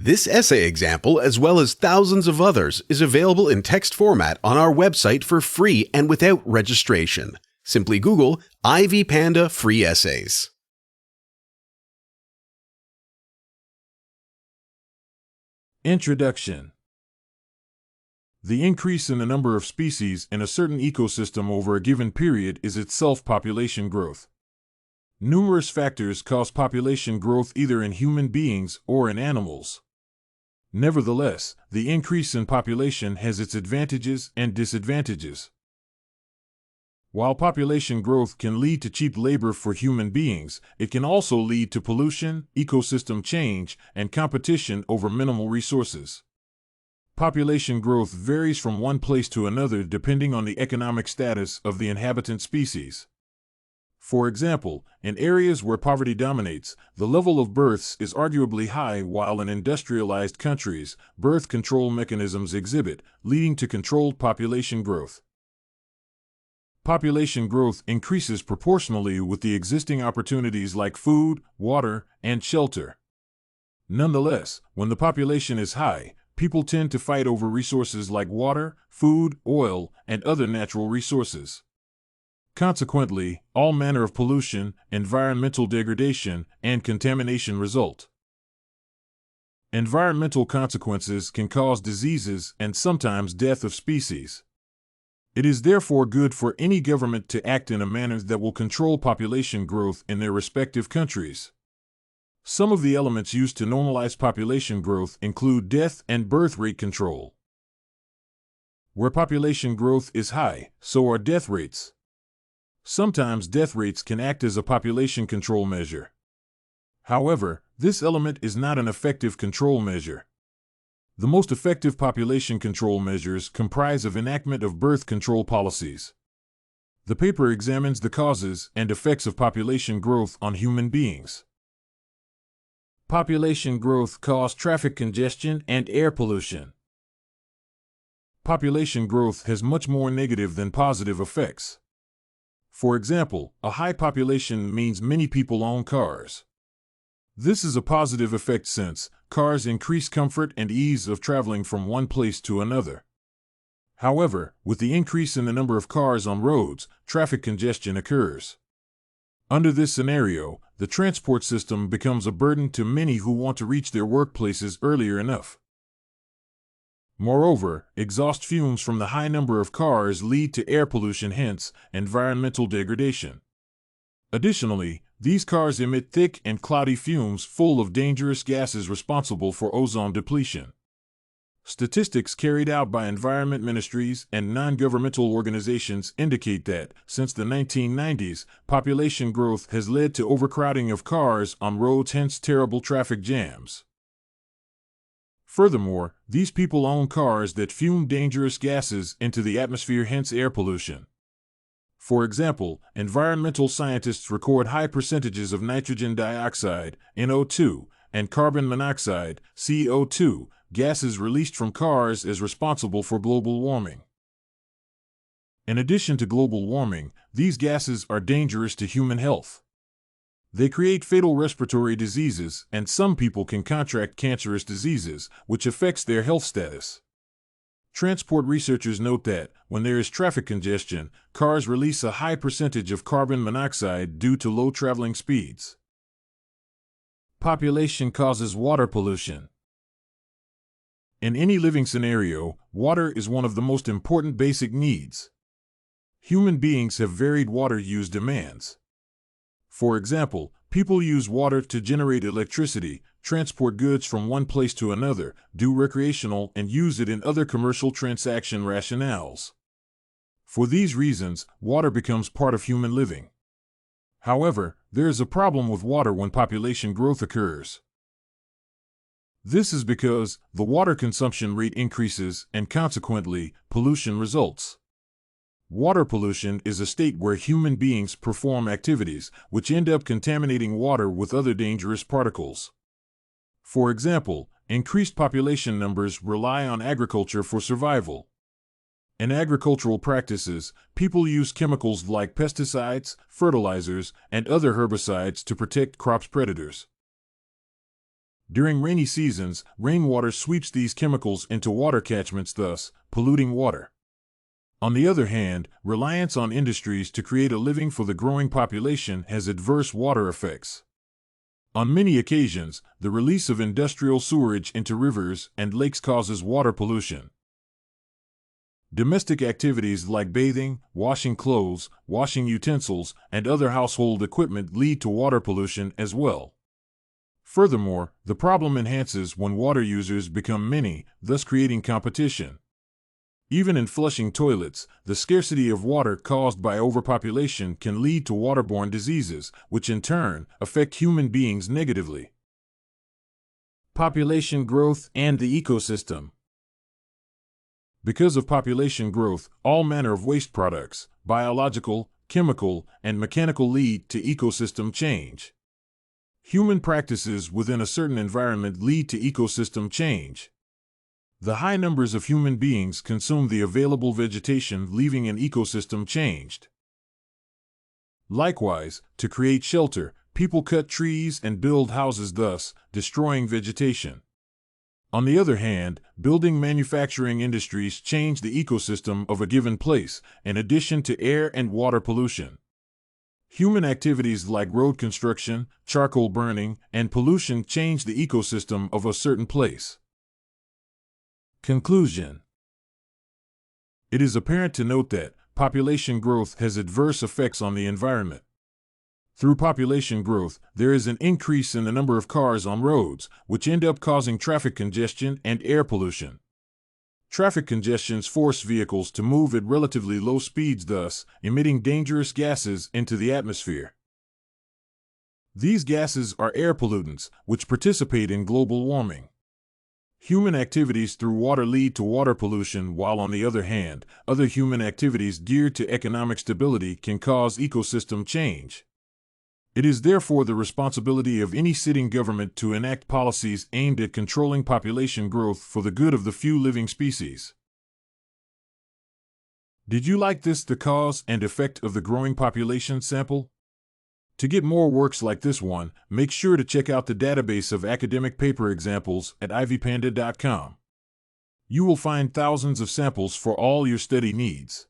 This essay example, as well as thousands of others, is available in text format on our website for free and without registration. Simply Google Ivy Panda Free Essays. Introduction. The increase in the number of species in a certain ecosystem over a given period is itself population growth. Numerous factors cause population growth either in human beings or in animals. Nevertheless, the increase in population has its advantages and disadvantages. While population growth can lead to cheap labor for human beings, it can also lead to pollution, ecosystem change, and competition over minimal resources. Population growth varies from one place to another depending on the economic status of the inhabitant species. For example, in areas where poverty dominates, the level of births is arguably high, while in industrialized countries, birth control mechanisms exhibit, leading to controlled population growth. Population growth increases proportionally with the existing opportunities like food, water, and shelter. Nonetheless, when the population is high, people tend to fight over resources like water, food, oil, and other natural resources. Consequently, all manner of pollution, environmental degradation, and contamination result. Environmental consequences can cause diseases and sometimes death of species. It is therefore good for any government to act in a manner that will control population growth in their respective countries. Some of the elements used to normalize population growth include death and birth rate control. Where population growth is high, so are death rates. Sometimes death rates can act as a population control measure. However, this element is not an effective control measure. The most effective population control measures comprise of enactment of birth control policies. The paper examines the causes and effects of population growth on human beings. Population growth causes traffic congestion and air pollution. Population growth has much more negative than positive effects. For example, a high population means many people own cars. This is a positive effect since cars increase comfort and ease of traveling from one place to another. However, with the increase in the number of cars on roads, traffic congestion occurs. Under this scenario, the transport system becomes a burden to many who want to reach their workplaces earlier enough. Moreover, exhaust fumes from the high number of cars lead to air pollution, hence environmental degradation. Additionally, these cars emit thick and cloudy fumes full of dangerous gases responsible for ozone depletion. Statistics carried out by environment ministries and non-governmental organizations indicate that, since the 1990s, population growth has led to overcrowding of cars on roads, hence terrible traffic jams. Furthermore, these people own cars that fume dangerous gases into the atmosphere, hence air pollution. For example, environmental scientists record high percentages of nitrogen dioxide, NO2, and carbon monoxide, CO2, gases released from cars as responsible for global warming. In addition to global warming, these gases are dangerous to human health. They create fatal respiratory diseases, and some people can contract cancerous diseases, which affects their health status. Transport researchers note that, when there is traffic congestion, cars release a high percentage of carbon monoxide due to low traveling speeds. Population causes water pollution. In any living scenario, water is one of the most important basic needs. Human beings have varied water use demands. For example, people use water to generate electricity, transport goods from one place to another, do recreational, and use it in other commercial transaction rationales. For these reasons, water becomes part of human living. However, there is a problem with water when population growth occurs. This is because the water consumption rate increases and consequently, pollution results. Water pollution is a state where human beings perform activities which end up contaminating water with other dangerous particles. For example, increased population numbers rely on agriculture for survival. In agricultural practices, people use chemicals like pesticides, fertilizers, and other herbicides to protect crops predators. During rainy seasons, rainwater sweeps these chemicals into water catchments, thus polluting water. On the other hand, reliance on industries to create a living for the growing population has adverse water effects. On many occasions, the release of industrial sewerage into rivers and lakes causes water pollution. Domestic activities like bathing, washing clothes, washing utensils, and other household equipment lead to water pollution as well. Furthermore, the problem enhances when water users become many, thus creating competition. Even in flushing toilets, the scarcity of water caused by overpopulation can lead to waterborne diseases, which in turn affect human beings negatively. Population growth and the ecosystem. Because of population growth, all manner of waste products, biological, chemical, and mechanical, lead to ecosystem change. Human practices within a certain environment lead to ecosystem change. The high numbers of human beings consume the available vegetation, leaving an ecosystem changed. Likewise, to create shelter, people cut trees and build houses, thus destroying vegetation. On the other hand, building manufacturing industries change the ecosystem of a given place, in addition to air and water pollution. Human activities like road construction, charcoal burning, and pollution change the ecosystem of a certain place. Conclusion. It is apparent to note that population growth has adverse effects on the environment. Through population growth, there is an increase in the number of cars on roads, which end up causing traffic congestion and air pollution. Traffic congestions force vehicles to move at relatively low speeds, thus emitting dangerous gases into the atmosphere. These gases are air pollutants, which participate in global warming. Human activities through water lead to water pollution, while on the other hand, other human activities geared to economic stability can cause ecosystem change. It is therefore the responsibility of any sitting government to enact policies aimed at controlling population growth for the good of the few living species. Did you like this, The Cause and Effect of the Growing Population sample? To get more works like this one, make sure to check out the database of academic paper examples at ivypanda.com. You will find thousands of samples for all your study needs.